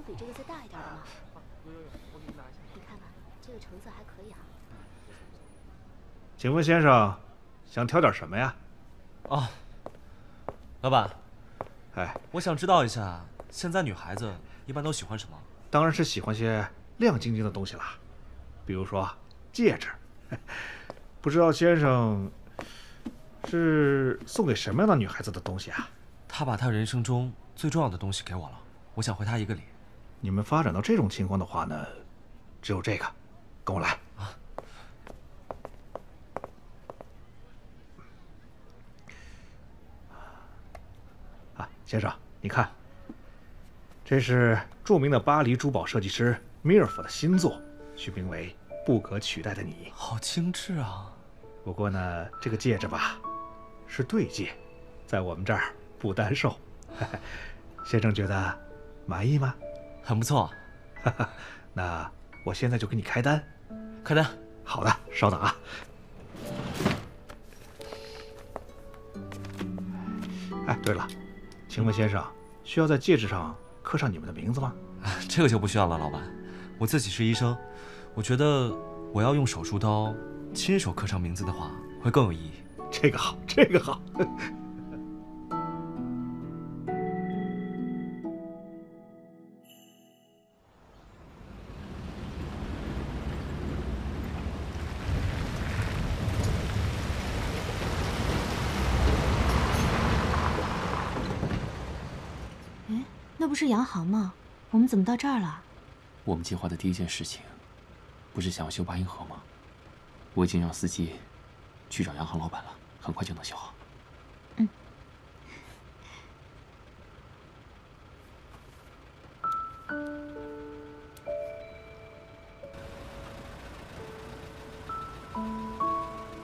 比这个再大一点的吗？有，我给你拿一下。你看看，这个成色还可以啊。请问先生，想挑点什么呀？哦，老板，哎，我想知道一下，现在女孩子一般都喜欢什么？当然是喜欢些亮晶晶的东西啦，比如说戒指。不知道先生是送给什么样的女孩子的东西啊？她把她人生中最重要的东西给我了，我想回她一个礼。你们发展到这种情况的话呢，只有这个，跟我来。先生，你看，这是著名的巴黎珠宝设计师米尔夫的新作，取名为《不可取代的你》。好精致啊！不过呢，这个戒指吧，是对戒，在我们这儿不单售。先生觉得满意吗？很不错。那我现在就给你开单。开单。好的，稍等啊。哎，对了，请问先生需要在戒指上刻上你们的名字吗？这个就不需要了，老板。我自己是医生，我觉得我要用手术刀亲手刻上名字的话，会更有意义。这个好，这个好。那不是洋行吗？我们怎么到这儿了？我们计划的第一件事情，不是想要修八音盒吗？我已经让司机去找洋行老板了，很快就能修好。嗯。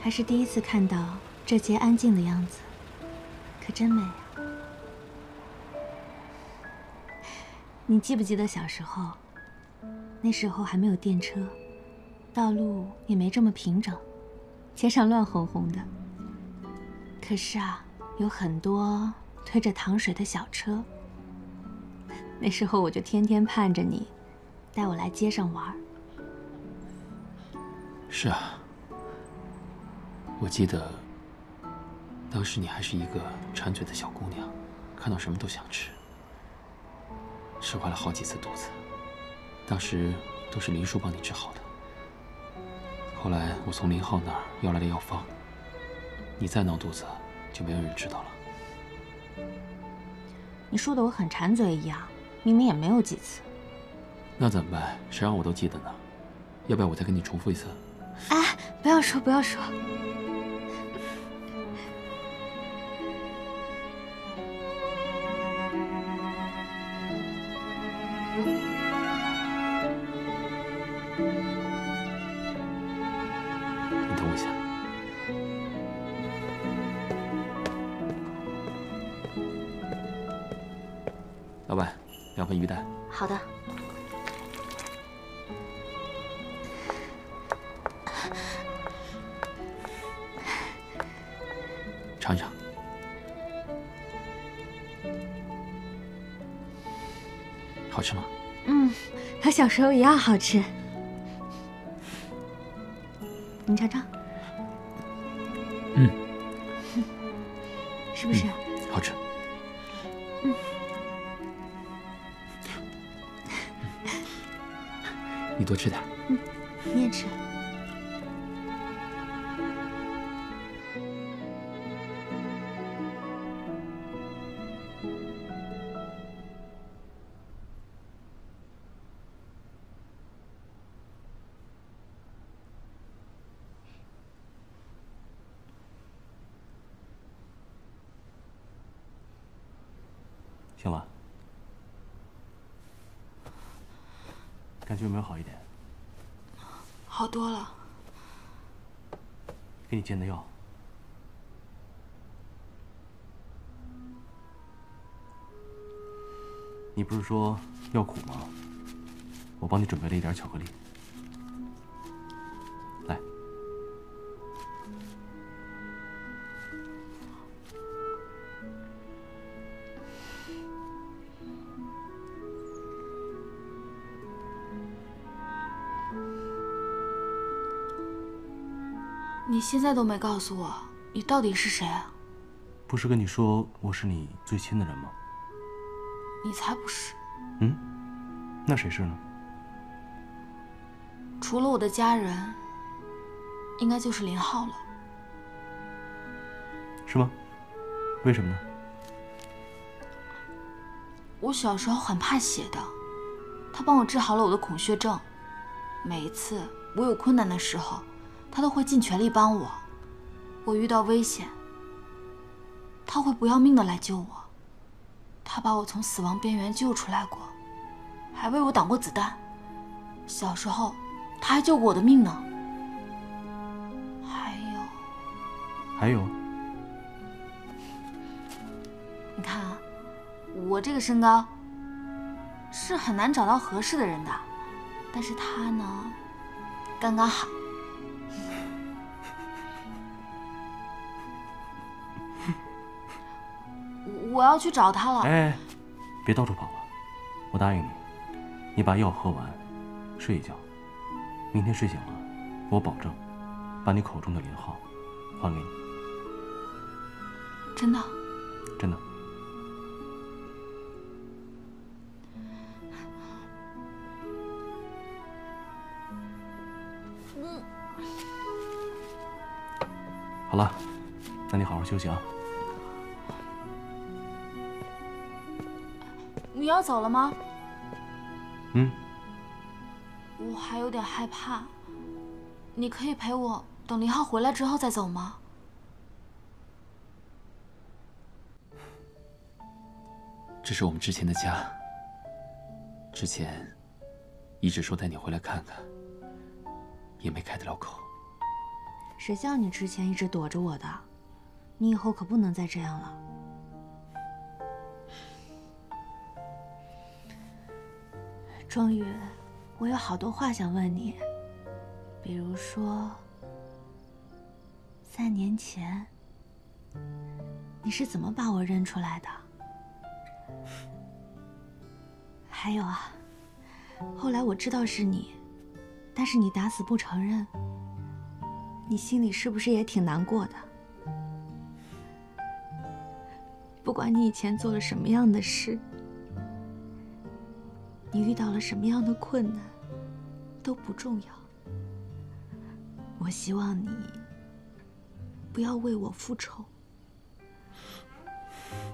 还是第一次看到这街安静的样子，可真美啊！你记不记得小时候？那时候还没有电车，道路也没这么平整，街上乱哄哄的。可是啊，有很多推着糖水的小车。那时候我就天天盼着你，带我来街上玩。是啊，我记得当时你还是一个馋嘴的小姑娘，看到什么都想吃。吃坏了好几次肚子，当时都是林叔帮你治好的。后来我从林浩那儿要来了药方，你再闹肚子，就没有人知道了。你说的我很馋嘴一样，明明也没有几次。那怎么办？谁让我都记得呢？要不要我再跟你重复一次？哎，不要说，不要说。你等我一下。老板，2份鱼蛋。好的。尝一尝。好吃吗？嗯，和小时候一样好吃。你尝尝。嗯。是不是？好吃。嗯。你多吃点。嗯，你也吃。行了，感觉有没有好一点？好多了。给你煎的药。你不是说要苦吗？我帮你准备了一点巧克力。来。你现在都没告诉我，你到底是谁啊？不是跟你说我是你最亲的人吗？你才不是。嗯，那谁是呢？除了我的家人，应该就是林浩了。是吗？为什么呢？我小时候很怕血的，他帮我治好了我的孔雀症。每一次我有困难的时候，他都会尽全力帮我。我遇到危险，他会不要命的来救我。他把我从死亡边缘救出来过，还为我挡过子弹。小时候，他还救过我的命呢。还有，你看啊，我这个身高是很难找到合适的人的，但是他呢，刚刚好。我要去找他了。哎，别到处跑了，我答应你，你把药喝完，睡一觉，明天睡醒了，我保证把你口中的林浩还给你。真的？真的。好了，那你好好休息啊。你要走了吗？嗯。我还有点害怕，你可以陪我等林浩回来之后再走吗？这是我们之前的家，之前一直说带你回来看看，也没开得了口。谁叫你之前一直躲着我的？你以后可不能再这样了。庄宇，我有好多话想问你，比如说，3年前你是怎么把我认出来的？还有啊，后来我知道是你，但是你打死不承认，你心里是不是也挺难过的？不管你以前做了什么样的事，你遇到了什么样的困难，都不重要。我希望你不要为我复仇。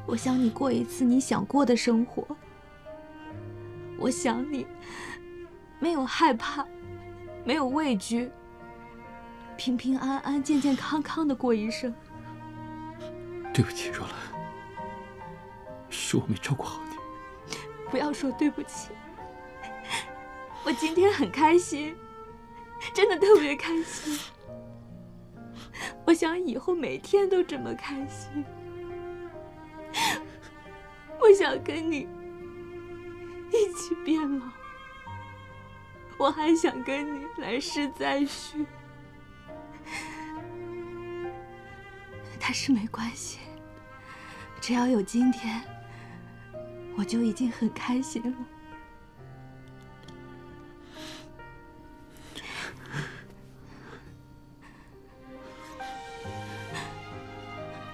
我想你过一次你想过的生活。我想你没有害怕，没有畏惧，平平安安、健健康康的过一生。对不起，若兰，是我没照顾好你。不要说对不起，我今天很开心，真的特别开心。我想以后每天都这么开心。我想跟你一起变老，我还想跟你来世再续。但是没关系，只要有今天，我就已经很开心了。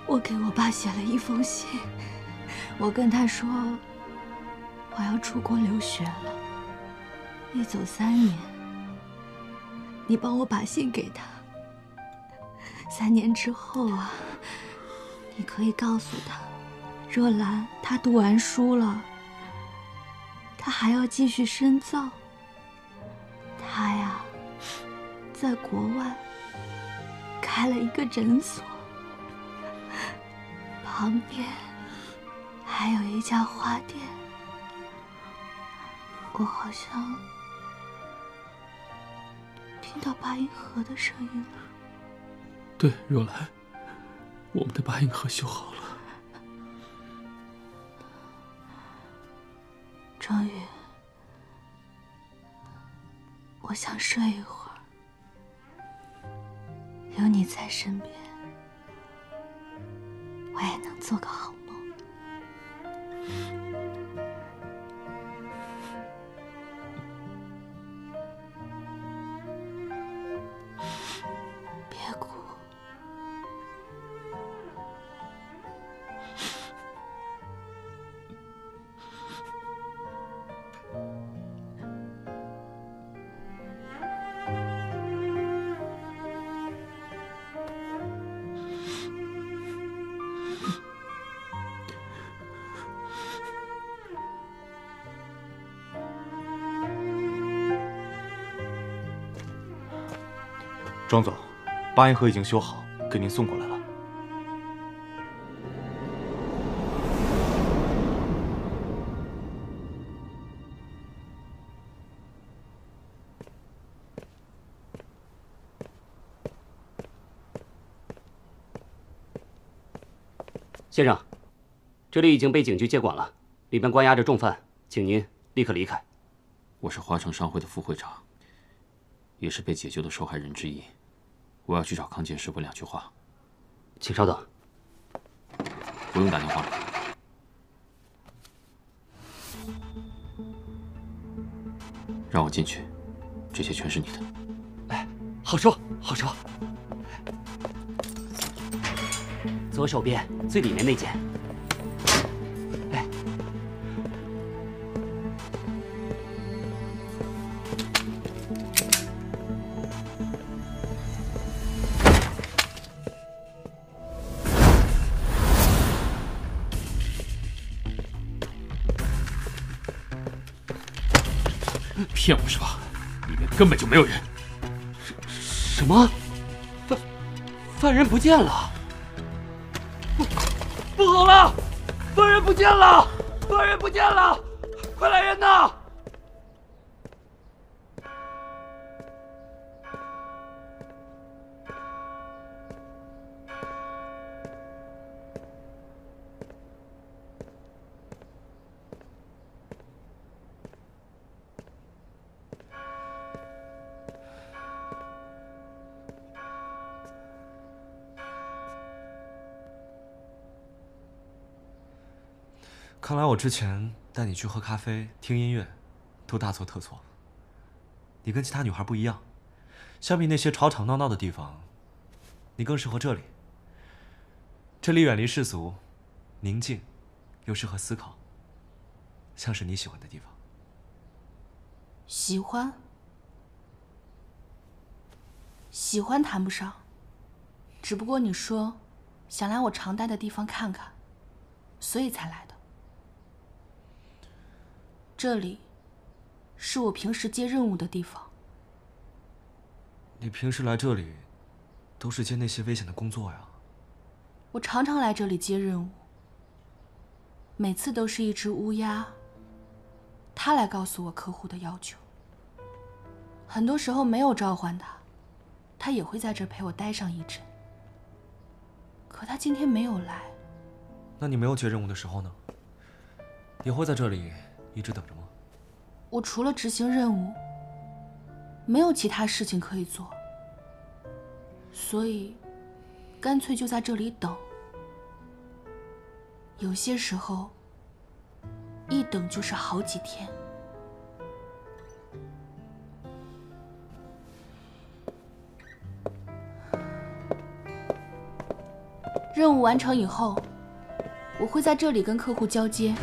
我给我爸写了一封信，我跟他说我要出国留学了，一走3年。你帮我把信给他，3年之后啊，你可以告诉他，若兰她读完书了，她还要继续深造。她呀，在国外开了一个诊所，旁边还有一家花店。我好像听到八音盒的声音了。对，若兰，我们的八音盒修好了。庄宇，我想睡一会儿，有你在身边，我也能做个好梦。别哭。庄总，八音盒已经修好，给您送过来了。先生，这里已经被警局接管了，里边关押着重犯，请您立刻离开。我是华城商会的副会长，也是被解救的受害人之一。我要去找康剑师问2句话。请稍等。不用打电话了。让我进去，这些全是你的。哎，好说好说。左手边最里面那间。哎，骗我是吧？里面根本就没有人。什么？犯人不见了！不好了！犯人不见了！犯人不见了！快来人呐！看来我之前带你去喝咖啡、听音乐，都大错特错了。你跟其他女孩不一样，相比那些吵吵闹闹的地方，你更适合这里。这里远离世俗，宁静，又适合思考，像是你喜欢的地方。喜欢？喜欢谈不上，只不过你说想来我常待的地方看看，所以才来的。这里是我平时接任务的地方。你平时来这里都是接那些危险的工作呀？我常常来这里接任务，每次都是一只乌鸦，它来告诉我客户的要求。很多时候没有召唤它，它也会在这儿陪我待上一阵。可它今天没有来。那你没有接任务的时候呢？你会在这里一直等着吗？我除了执行任务，没有其他事情可以做，所以干脆就在这里等。有些时候，一等就是好几天。任务完成以后，我会在这里跟客户交接。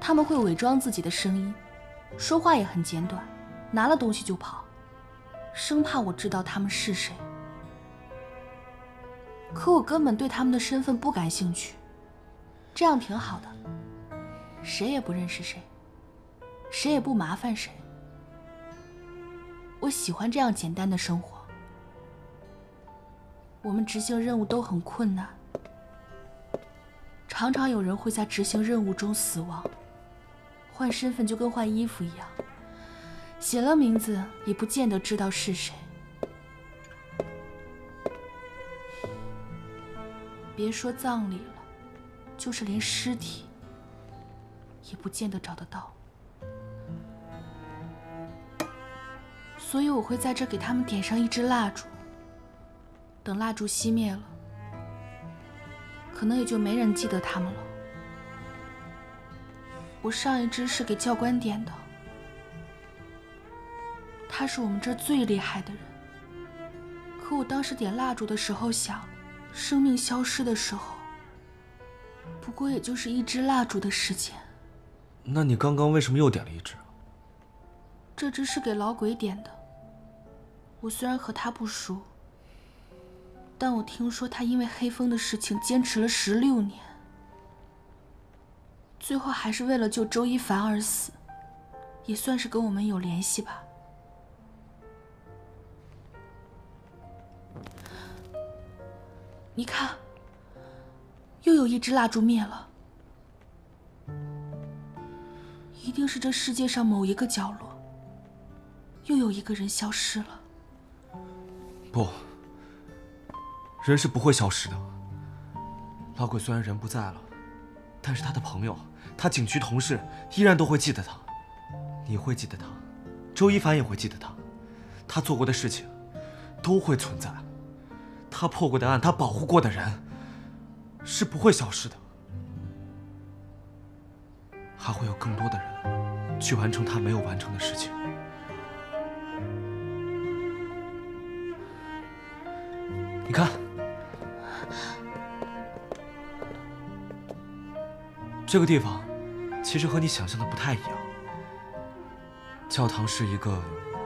他们会伪装自己的声音，说话也很简短，拿了东西就跑，生怕我知道他们是谁。可我根本对他们的身份不感兴趣，这样挺好的，谁也不认识谁，谁也不麻烦谁。我喜欢这样简单的生活。我们执行任务都很困难，常常有人会在执行任务中死亡。换身份就跟换衣服一样，写了名字也不见得知道是谁。别说葬礼了，就是连尸体也不见得找得到。所以我会在这给他们点上一支蜡烛，等蜡烛熄灭了，可能也就没人记得他们了。我上一支是给教官点的，他是我们这儿最厉害的人。可我当时点蜡烛的时候想，生命消失的时候，不过也就是一支蜡烛的时间。那你刚刚为什么又点了一支？这支是给老鬼点的。我虽然和他不熟，但我听说他因为黑风的事情坚持了16年。最后还是为了救周一凡而死，也算是跟我们有联系吧。你看，又有一支蜡烛灭了，一定是这世界上某一个角落，又有一个人消失了。不，人是不会消失的。老鬼虽然人不在了，但是他的朋友，他警局同事依然都会记得他。你会记得他，周一凡也会记得他，他做过的事情都会存在，他破过的案，他保护过的人是不会消失的，还会有更多的人去完成他没有完成的事情。你看，这个地方其实和你想象的不太一样。教堂是一个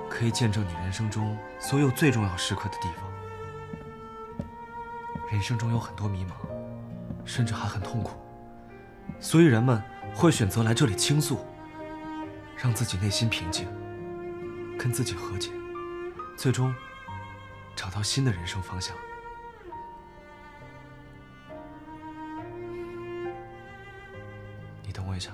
可以见证你人生中所有最重要时刻的地方。人生中有很多迷茫，甚至还很痛苦，所以人们会选择来这里倾诉，让自己内心平静，跟自己和解，最终找到新的人生方向。你等我一下。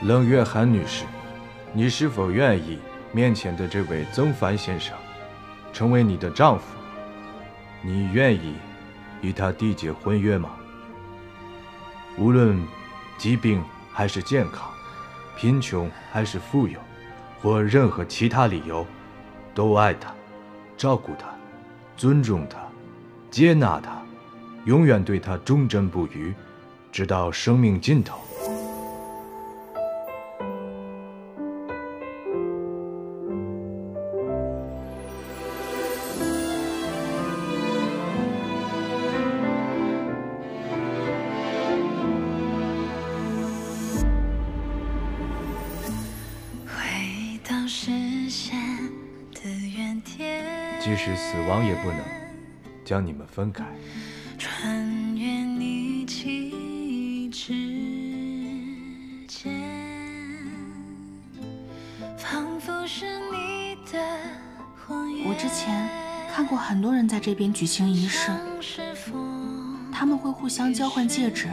冷月涵女士，你是否愿意面前的这位曾凡先生成为你的丈夫？你愿意与他缔结婚约吗？无论疾病还是健康，贫穷还是富有，或任何其他理由，都爱他，照顾他，尊重他，接纳他，永远对他忠贞不渝，直到生命尽头。即使死亡也不能将你们分开。穿越你气之间，仿佛是你的婚约。我之前看过很多人在这边举行仪式，他们会互相交换戒指，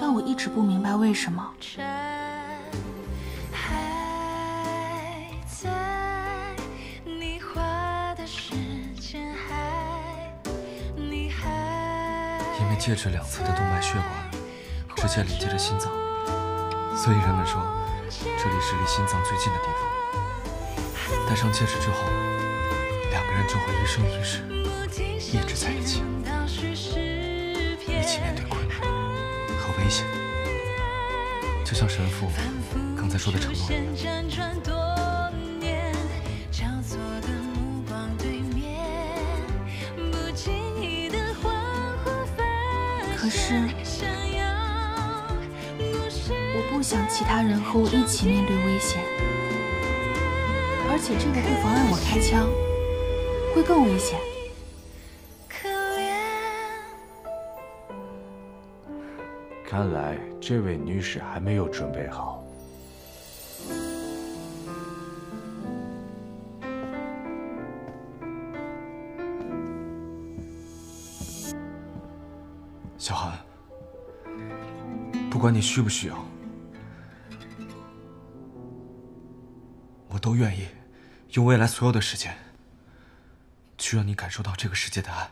但我一直不明白为什么。因为戒指两侧的动脉血管直接连接着心脏，所以人们说这里是离心脏最近的地方。戴上戒指之后，两个人就会一生一世一直在一起，一起面对困难和危险，就像神父刚才说的承诺一样。可是，我不想其他人和我一起面对危险，而且这个会妨碍我开枪，会更危险。看来这位女士还没有准备好。小韩，不管你需不需要，我都愿意用未来所有的时间，去让你感受到这个世界的爱。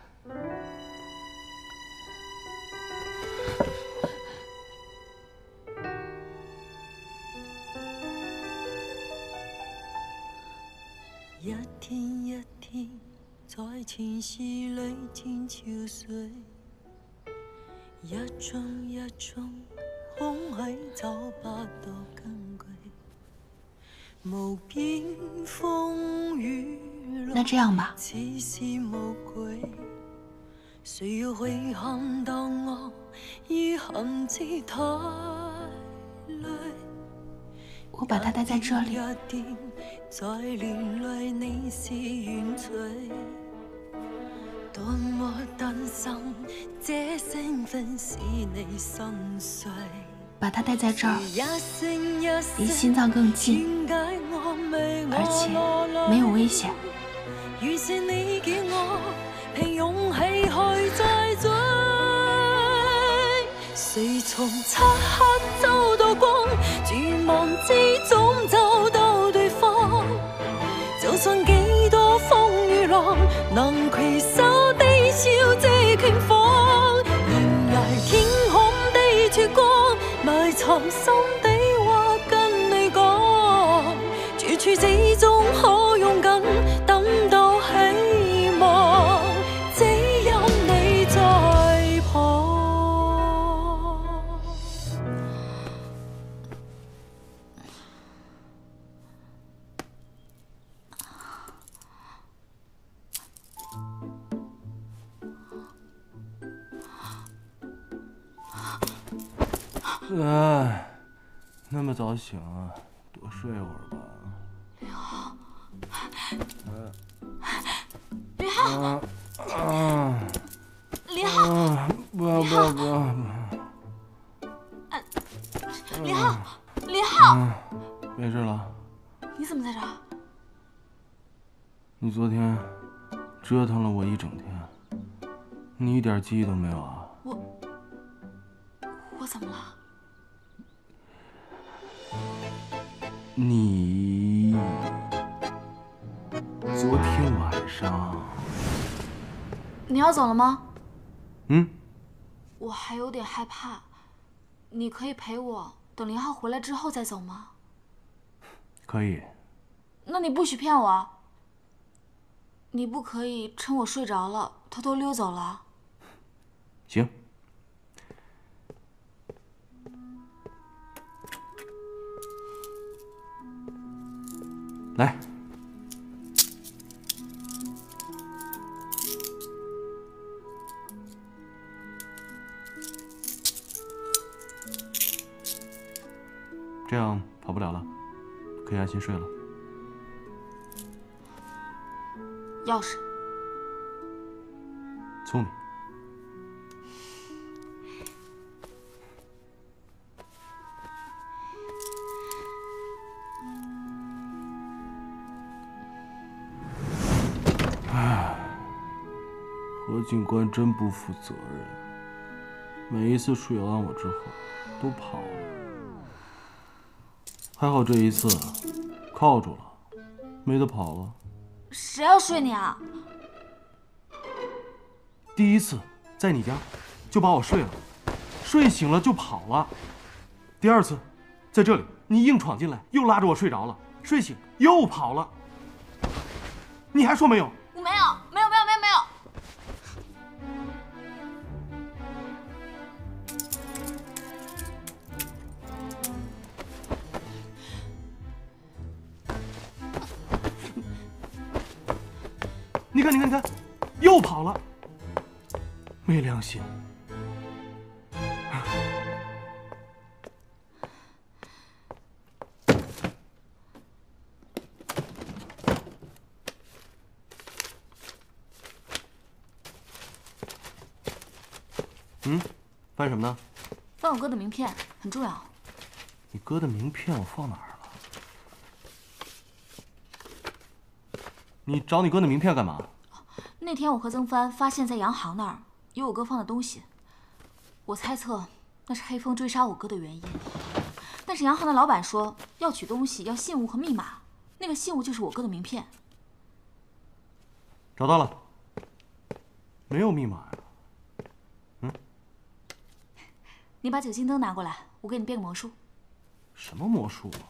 一天一天，在前世里漸憔悴。一種一種空虛找不到根據，那这样吧，我把它带在这里。把它带在这儿，离心脏更近，而且没有危险。谁从漆黑走到光，绝望之中找到对方。就算几多风雨浪，能携手地笑这拳荒。悬崖天空的曙光，埋藏心底话跟你讲。绝处之中可勇敢，等到希望，只有你在旁。那么早醒啊？多睡会儿吧。林浩，林浩，不要！林浩，林浩，没事了。你怎么在这儿？你昨天折腾了我一整天，你一点记忆都没有啊？我怎么了？你昨天晚上，你要走了吗？嗯，我还有点害怕，你可以陪我，等林浩回来之后再走吗？可以。那你不许骗我，你不可以趁我睡着了偷偷溜走了。行。来，这样跑不了了，可以安心睡了。钥匙，聪明。何警官真不负责任，每一次睡完我之后都跑了，还好这一次铐住了，没得跑了。谁要睡你啊？第一次在你家就把我睡了，睡醒了就跑了。第二次在这里你硬闯进来，又拉着我睡着了，睡醒又跑了。你还说没有？我没有。你看，又跑了，没良心。翻什么呢？翻我哥的名片，很重要。你哥的名片我放哪儿了？你找你哥的名片干嘛？那天我和曾帆发现，在洋行那儿有我哥放的东西，我猜测那是黑风追杀我哥的原因。但是洋行的老板说，要取东西要信物和密码，那个信物就是我哥的名片。找到了，没有密码呀。你把酒精灯拿过来，我给你变个魔术。什么魔术啊？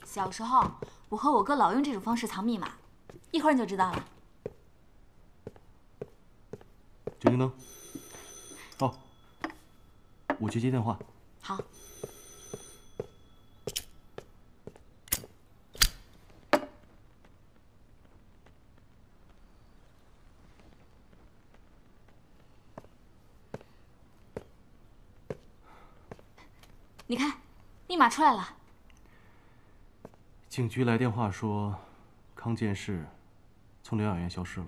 小时候我和我哥老用这种方式藏密码，一会儿你就知道了。酒精灯。哦，我去接电话。好。你看，密码出来了。警局来电话说，康健士从疗养院消失了。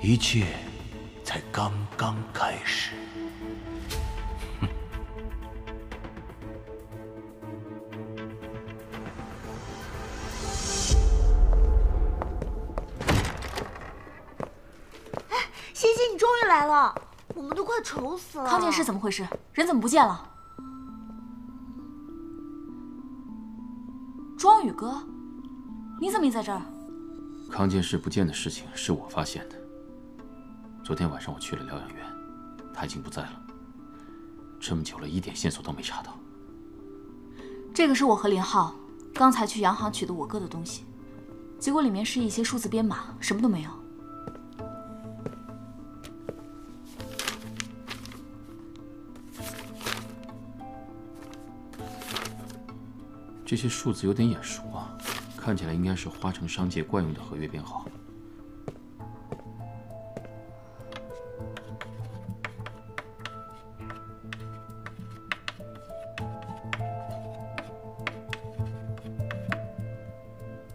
一切才刚刚开始。欣欣，你终于来了，我们都快愁死了。康健士怎么回事？人怎么不见了？庄宇哥，你怎么也在这儿？康健士不见的事情是我发现的。昨天晚上我去了疗养院，他已经不在了。这么久了，一点线索都没查到。这个是我和林浩刚才去洋行取的我哥的东西，结果里面是一些数字编码，什么都没有。这些数字有点眼熟啊，看起来应该是花城商界惯用的合约编号。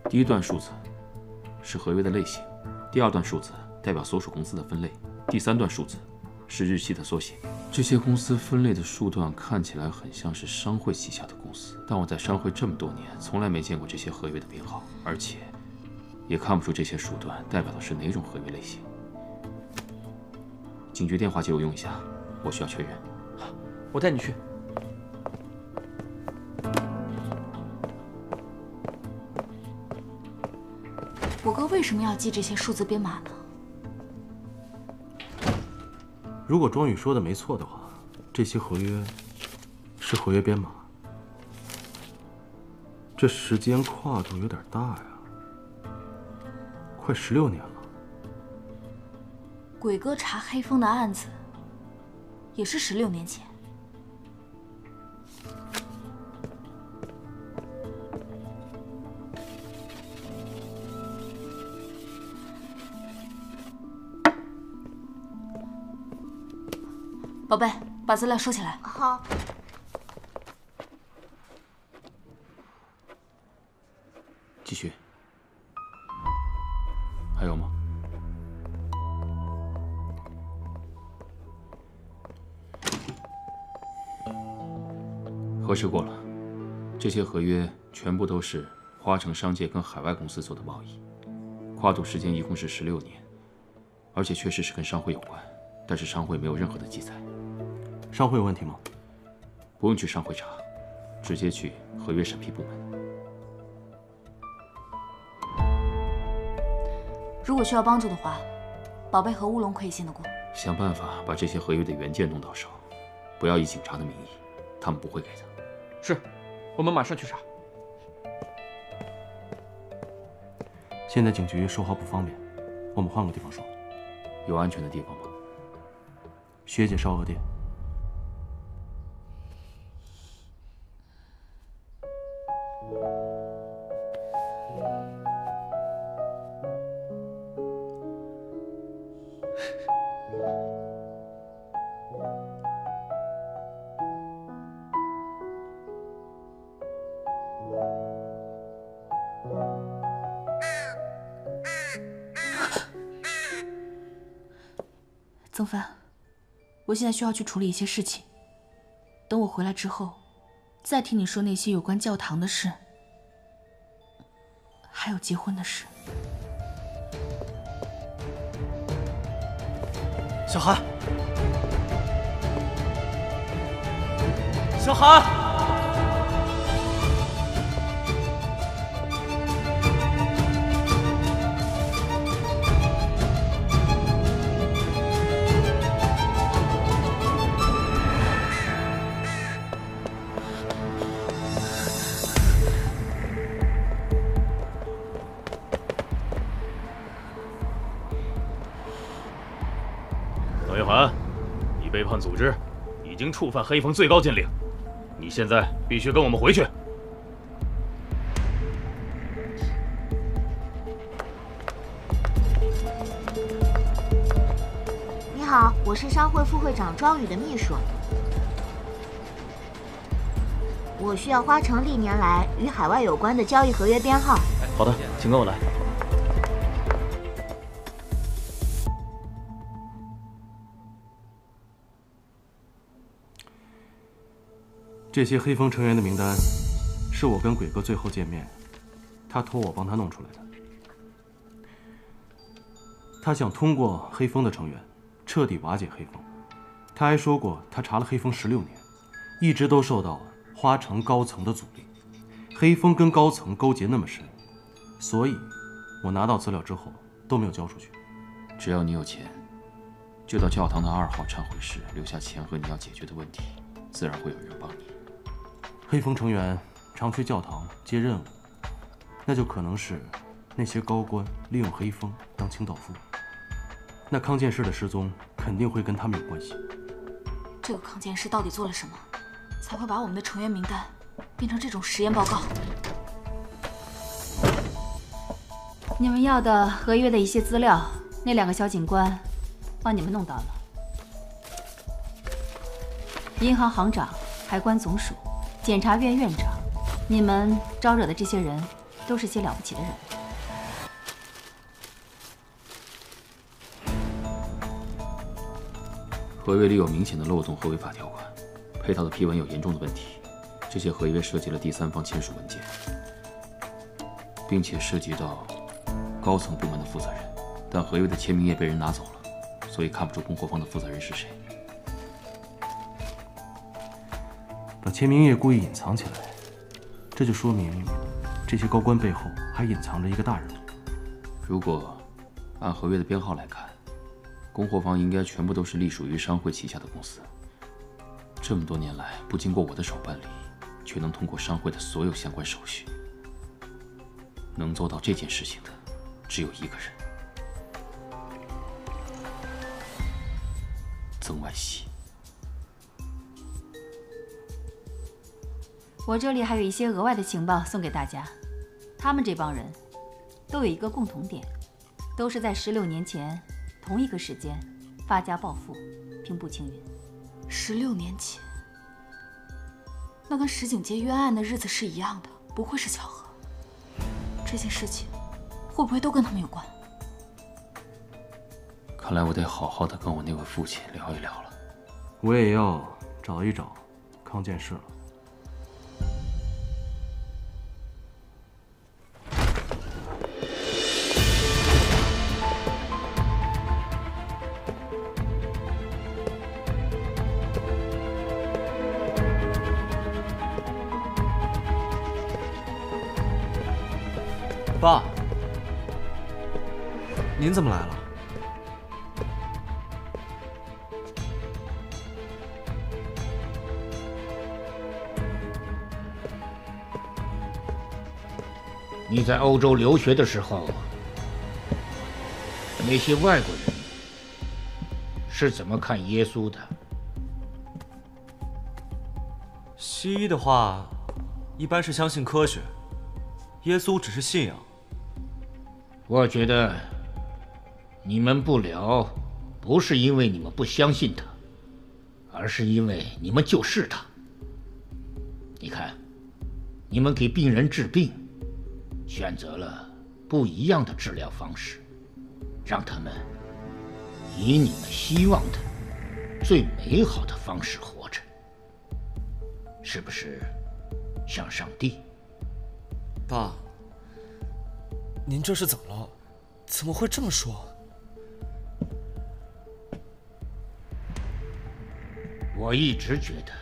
第一段数字是合约的类型，第二段数字代表所属公司的分类，第三段数字是日期的缩写。这些公司分类的数段看起来很像是商会旗下的公司，但我在商会这么多年，从来没见过这些合约的编号，而且也看不出这些数段代表的是哪种合约类型。警局电话借我用一下，我需要确认。我带你去。我哥为什么要记这些数字编码呢？如果庄宇说的没错的话，这些合约是合约编码。这时间跨度有点大呀，快16年了。鬼哥查黑风的案子也是16年前。宝贝，把资料收起来。好。继续。还有吗？核实过了，这些合约全部都是花城商界跟海外公司做的贸易，跨度时间一共是16年，而且确实是跟商会有关，但是商会没有任何的记载。商会有问题吗？不用去商会查，直接去合约审批部门。如果需要帮助的话，宝贝和乌龙可以信得过。想办法把这些合约的原件弄到手，不要以警察的名义，他们不会给的。是，我们马上去查。现在警局说话不方便，我们换个地方说。有安全的地方吗？学姐烧鹅店。曾帆，我现在需要去处理一些事情。等我回来之后，再听你说那些有关教堂的事，还有结婚的事。小韩，小韩。董一涵，你背叛组织，已经触犯黑风最高禁令，你现在必须跟我们回去。你好，我是商会副会长庄宇的秘书。我需要花城历年来与海外有关的交易合约编号。好的，请跟我来。这些黑风成员的名单，是我跟鬼哥最后见面，他托我帮他弄出来的。他想通过黑风的成员，彻底瓦解黑风。他还说过，他查了黑风16年，一直都受到花城高层的阻力。黑风跟高层勾结那么深，所以，我拿到资料之后都没有交出去。只要你有钱，就到教堂的2号忏悔室留下钱和你要解决的问题，自然会有人帮你。黑风成员常去教堂接任务，那就可能是那些高官利用黑风当清道夫。那康健士的失踪肯定会跟他们有关系。这个康健士到底做了什么，才会把我们的成员名单变成这种实验报告？你们要的合约的一些资料，那2个小警官帮你们弄到了。银行行长、海关总署、检察院院长，你们招惹的这些人，都是些了不起的人。合约里有明显的漏洞和违法条款，配套的批文有严重的问题。这些合约涉及了第3方签署文件，并且涉及到高层部门的负责人，但合约的签名页被人拿走了，所以看不出供货方的负责人是谁。把签名页故意隐藏起来，这就说明这些高官背后还隐藏着一个大人物。如果按合约的编号来看，供货方应该全部都是隶属于商会旗下的公司。这么多年来，不经过我的手办理，却能通过商会的所有相关手续，能做到这件事情的，只有一个人：曾万熙。我这里还有一些额外的情报送给大家。他们这帮人都有一个共同点，都是在16年前同一个时间发家暴富，平步青云。16年前，那跟石井街冤案的日子是一样的，不会是巧合。这些事情会不会都跟他们有关？看来我得好好的跟我那位父亲聊一聊了。我也要找一找康健士了。爸，您怎么来了？你在欧洲留学的时候，那些外国人是怎么看耶稣的？西医的话，一般是相信科学，耶稣只是信仰。我觉得你们不聊，不是因为你们不相信他，而是因为你们就是他。你看，你们给病人治病，选择了不一样的治疗方式，让他们以你们希望的最美好的方式活着，是不是像上帝？爸，您这是怎么了？怎么会这么说？我一直觉得，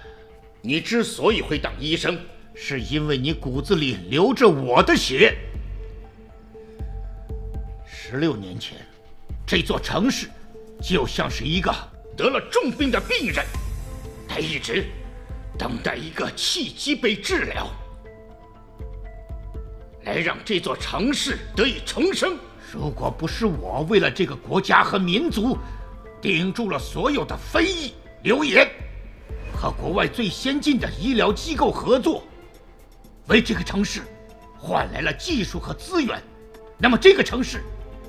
你之所以会当医生，是因为你骨子里流着我的血。16年前，这座城市就像是一个得了重病的病人，他一直等待一个契机被治疗，来让这座城市得以重生。如果不是我为了这个国家和民族，顶住了所有的非议、流言，和国外最先进的医疗机构合作，为这个城市换来了技术和资源，那么这个城市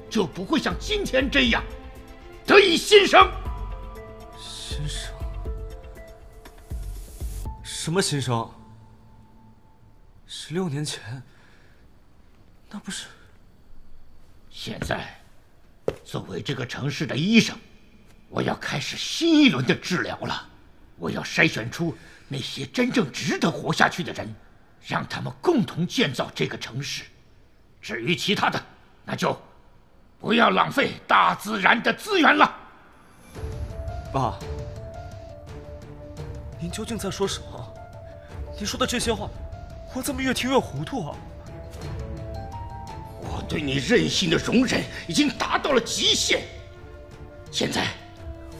就不会像今天这样得以新生。新生？什么新生？ 16年前，那不是……现在，作为这个城市的医生，我要开始新一轮的治疗了。我要筛选出那些真正值得活下去的人，让他们共同建造这个城市。至于其他的，那就不要浪费大自然的资源了。爸，您究竟在说什么？您说的这些话，我怎么越听越糊涂啊？我对你任性的容忍已经达到了极限。现在，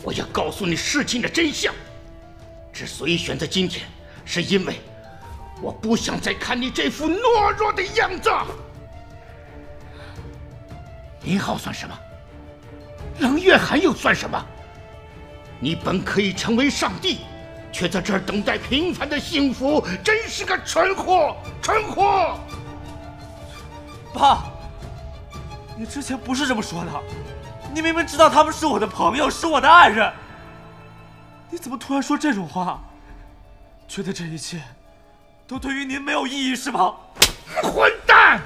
我要告诉你事情的真相。之所以选择今天，是因为我不想再看你这副懦弱的样子。林浩算什么？冷月寒又算什么？你本可以成为上帝，却在这儿等待平凡的幸福，真是个蠢货！蠢货！爸，你之前不是这么说的，你明明知道他们是我的朋友，是我的爱人，你怎么突然说这种话？觉得这一切都对于您没有意义是吗？混蛋！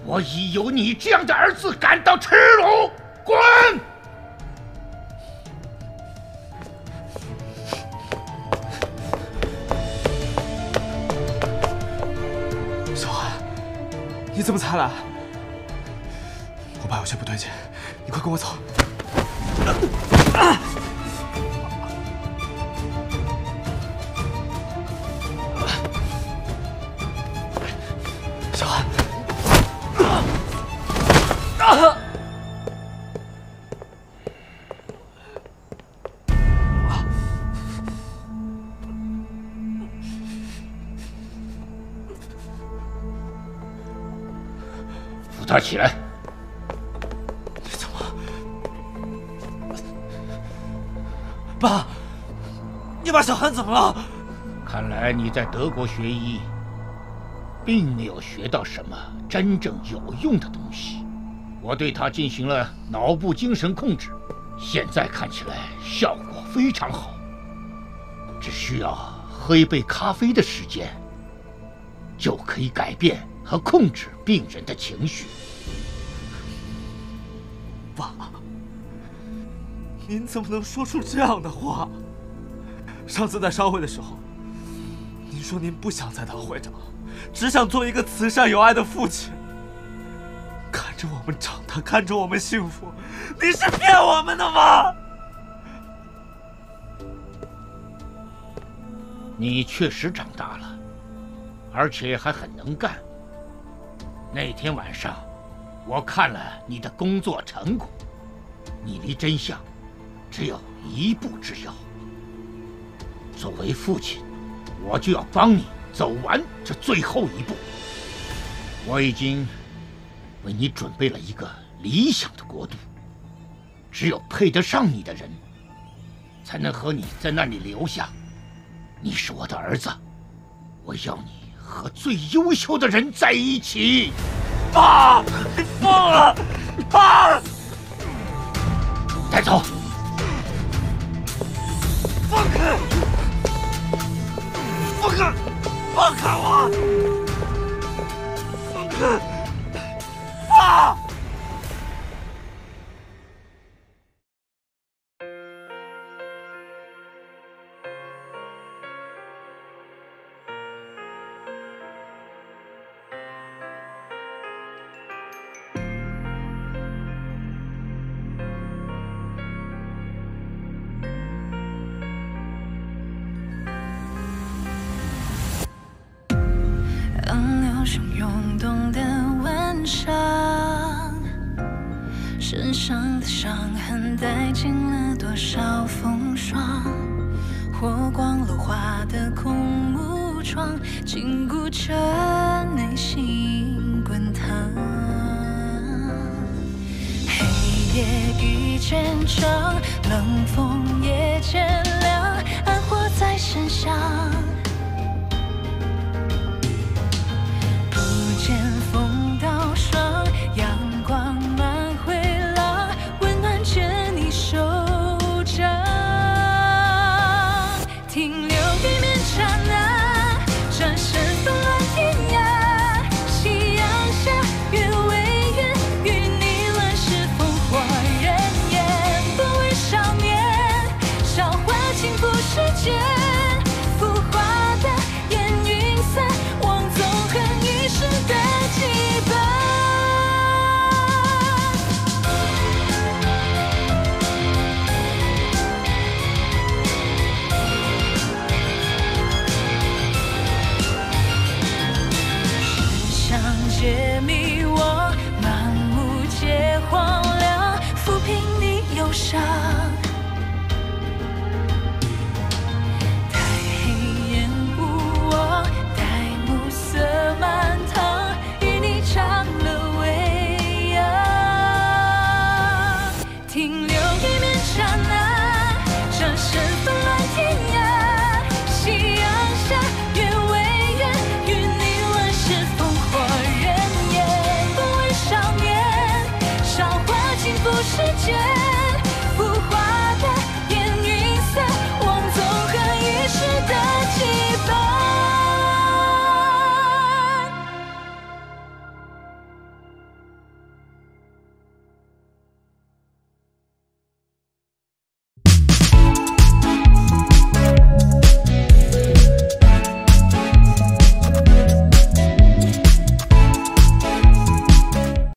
我已有你这样的儿子感到耻辱！滚！小韩，你怎么才来？我爸有些不对劲，你快跟我走。小韩。扶他起来。你怎么，爸？你把小韩怎么了？看来你在德国学医，并没有学到什么真正有用的东西。我对他进行了脑部精神控制，现在看起来效果非常好。只需要喝一杯咖啡的时间，就可以改变和控制病人的情绪。爸，您怎么能说出这样的话？上次在商会的时候，您说您不想再当会长，只想做一个慈善有爱的父亲。看着我们长大，看着我们幸福，你是骗我们的吗？你确实长大了，而且还很能干。那天晚上，我看了你的工作成果，你离真相只有一步之遥。作为父亲，我就要帮你走完这最后一步。我已经为你准备了一个理想的国度，只有配得上你的人，才能和你在那里留下。你是我的儿子，我要你和最优秀的人在一起。爸，你疯了！爸，带走！放开！放开！放开我！放开！爸！涌动的晚上，身上的伤痕带进了多少风霜，火光楼花的空木窗，禁锢着内心滚烫。黑夜已渐长，冷风也渐凉，暗火在身上。见风刀霜，阳光满回廊，温暖着你手掌。停留一面刹那，转身纷乱天涯。下。